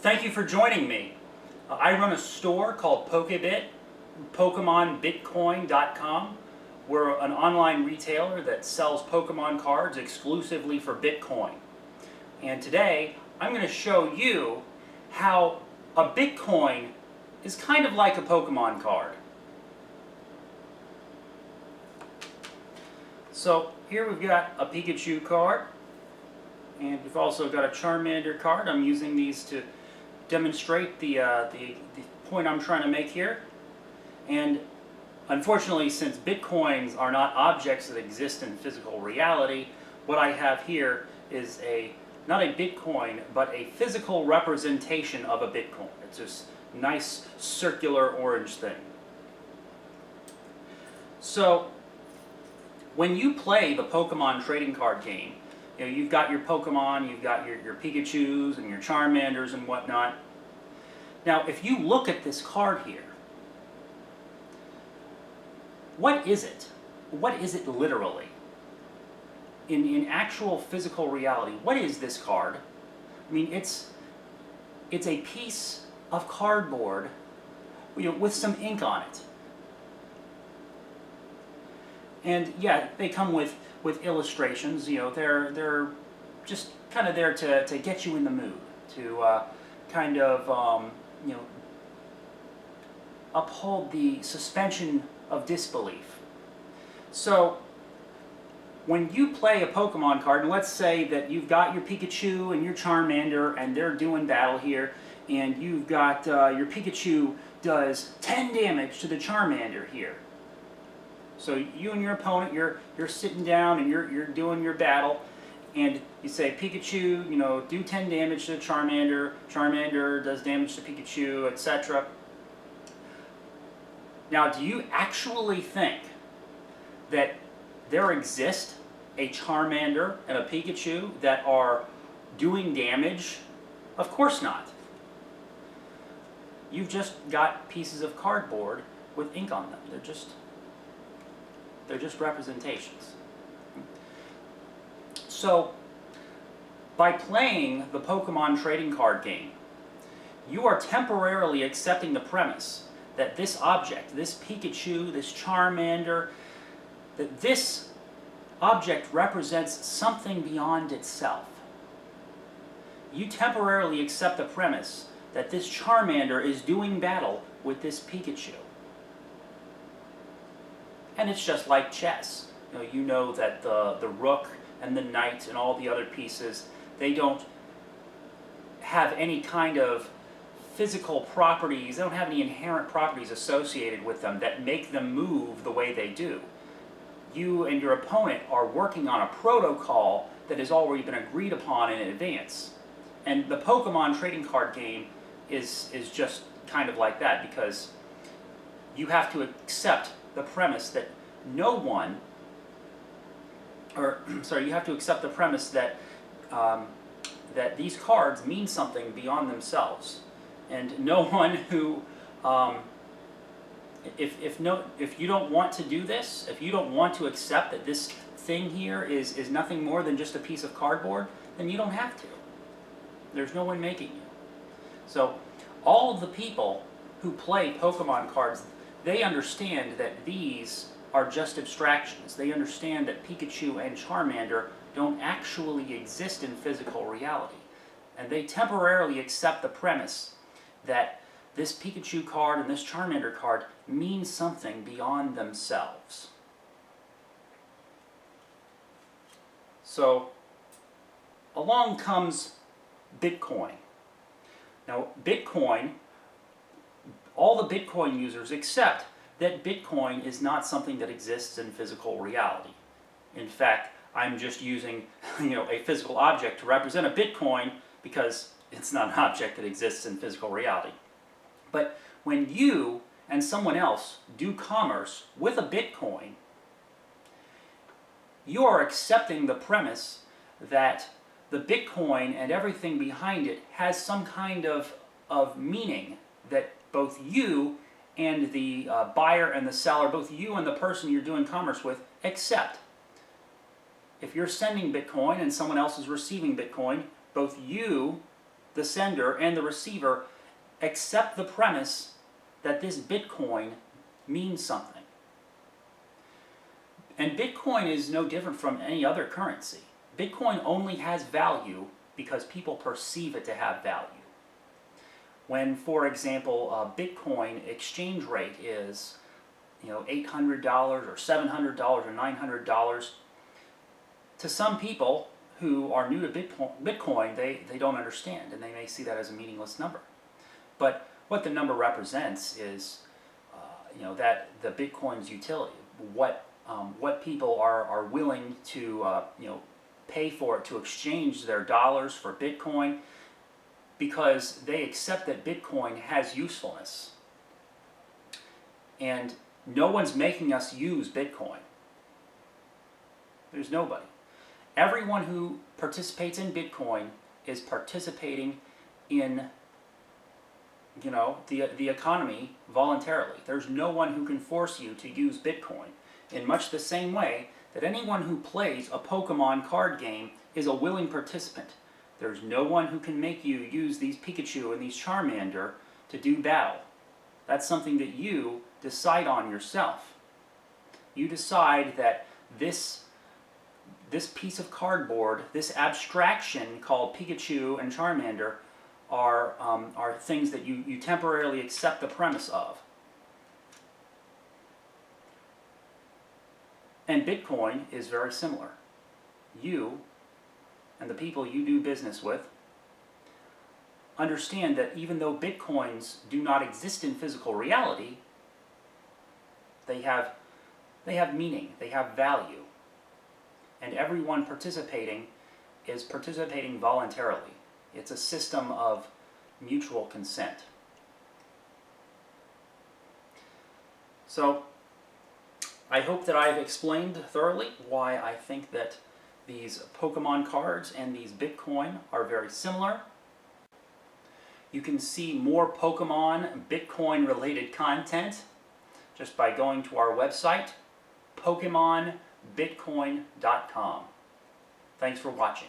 Thank you for joining me. I run a store called Pokebit, PokemonBitcoin.com. We're an online retailer that sells Pokemon cards exclusively for Bitcoin. And today, I'm going to show you how a Bitcoin is kind of like a Pokemon card. So here we've got a Pikachu card, and we've also got a Charmander card. I'm using these to demonstrate the point I'm trying to make here. And unfortunately, since Bitcoins are not objects that exist in physical reality, what I have here is not a Bitcoin, but a physical representation of a Bitcoin. It's this nice circular orange thing. So when you play the Pokemon Trading Card Game, you know, you've got your Pokemon, you've got your Pikachus and your Charmanders and whatnot. Now, if you look at this card here, what is it? What is it literally? In actual physical reality, what is this card? I mean, it's a piece of cardboard, you know, with some ink on it. And yeah, they come with illustrations. You know, they're just kind of there to get you in the mood, to kind of you know, uphold the suspension of disbelief. So when you play a Pokemon card, and let's say that you've got your Pikachu and your Charmander, and they're doing battle here, and you've got your Pikachu does 10 damage to the Charmander here. So you and your opponent, you're sitting down and you're doing your battle, and you say, Pikachu, you know, do 10 damage to the Charmander, Charmander does damage to Pikachu, etc. Now, do you actually think that there exists a Charmander and a Pikachu that are doing damage? Of course not. You've just got pieces of cardboard with ink on them. They're just representations. So, by playing the Pokemon Trading Card Game, you are temporarily accepting the premise that this object, this Pikachu, this Charmander, that this object represents something beyond itself. You temporarily accept the premise that this Charmander is doing battle with this Pikachu. And it's just like chess. You know that the rook and the knight and all the other pieces, they don't have any kind of physical properties, they don't have any inherent properties associated with them that make them move the way they do. You and your opponent are working on a protocol that has already been agreed upon in advance. And the Pokemon Trading Card Game is just kind of like that, because you have to accept the premise that you have to accept the premise that that these cards mean something beyond themselves, and no one who, if you don't want to do this, if you don't want to accept that this thing here is nothing more than just a piece of cardboard, then you don't have to. There's no one making you. So all of the people who play Pokemon cards, they understand that these are just abstractions. They understand that Pikachu and Charmander don't actually exist in physical reality. And they temporarily accept the premise that this Pikachu card and this Charmander card mean something beyond themselves. So along comes Bitcoin. Now, Bitcoin, all the Bitcoin users accept that Bitcoin is not something that exists in physical reality. In fact, I'm just using, a physical object to represent a Bitcoin because it's not an object that exists in physical reality. But when you and someone else do commerce with a Bitcoin, you are accepting the premise that the Bitcoin and everything behind it has some kind of meaning that both you and the buyer and the seller, both you and the person you're doing commerce with, accept. If you're sending Bitcoin and someone else is receiving Bitcoin, both you the sender, and the receiver accept the premise that this Bitcoin means something. And Bitcoin is no different from any other currency. Bitcoin only has value because people perceive it to have value. When, for example, a Bitcoin exchange rate is, $800 or $700 or $900, to some people who are new to Bitcoin, they don't understand, and they may see that as a meaningless number. But what the number represents is, that the Bitcoin's utility, what people are willing to, pay for it, to exchange their dollars for Bitcoin, because they accept that Bitcoin has usefulness. And no one's making us use Bitcoin. There's nobody. Everyone who participates in Bitcoin is participating in, the economy voluntarily. There's no one who can force you to use Bitcoin, in much the same way that anyone who plays a Pokemon card game is a willing participant. There's no one who can make you use these Pikachu and these Charmander to do battle. That's something that you decide on yourself. You decide that this piece of cardboard, this abstraction called Pikachu and Charmander, are things that you temporarily accept the premise of. And Bitcoin is very similar. You and the people you do business with understand that even though Bitcoins do not exist in physical reality, they have meaning, they have value. And everyone participating is participating voluntarily. It's a system of mutual consent. So, I hope that I've explained thoroughly why I think that these Pokemon cards and these Bitcoin are very similar. You can see more Pokemon Bitcoin related content just by going to our website, PokemonBitcoin.com. Thanks for watching.